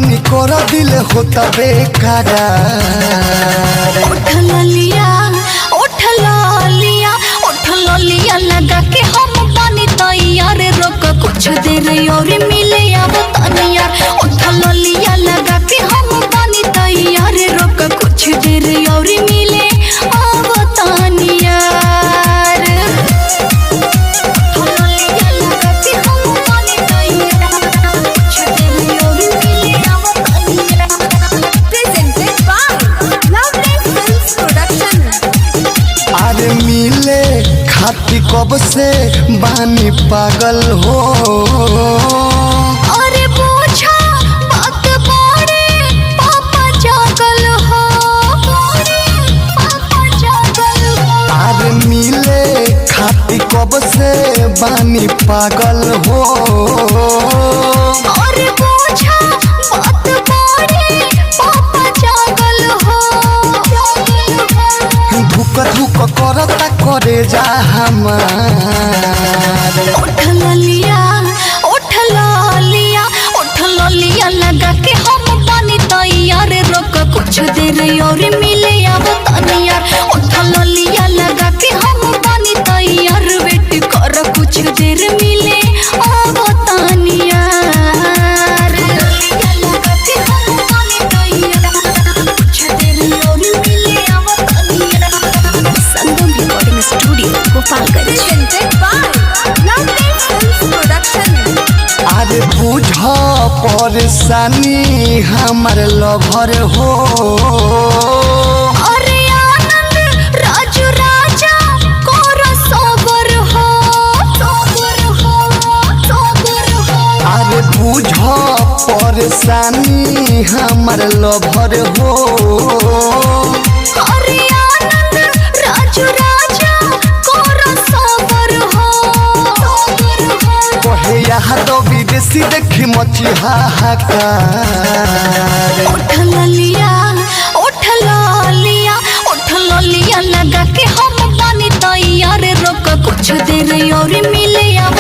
बानी कर दिल होता बेकरार। उठल लिया लगा के हम बानी तैयार। रोक कुछ देर और मिले अब तनियार। उठल लिया लगा के हम बानी तैयार। रोक कुछ देर और मिले अब तनियार। उठल लिया लगा के हम बानी तैयार। कुछ देर और मिले अब तनियार। Presented by Lovely Films Production। अरे मिले खाती कब से बानी पागल हो। अरे पूछा बात बारे पापा जागल हो। पापा जागल हो। अरे मिले खाती कब से बानी पागल हो। अरे पूछा बात बारे पापा जागल हो। धुक धुक करता करे जा हमार। उठल लिया लगा के हम बानी तैयार। रोक कुछ देर और मिले अब तनियार। उठल लिया लगा के हम बानी तैयार। वेट कर कुछ देर मिले अब तनियार। लिया लगा के हम बानी तैयार। कुछ देर और मिले अब तनियार। Sangam recording studio Gopalganj. Presented by Lovely Films Production। अरे बुझ परेशानी हमार लभर हो। अरे आनंद राजू राजा कोर सोबर हो। अरे बुझ परेशानी हमार लभर हो। अरे आनंद राजू राजा कोर सोबर हो। कहे यहाँ तो विदेशी देखी मची हाहाकार। उठल लिया लगा के हम बानी तैयार। रोक कुछ देर और मिले अब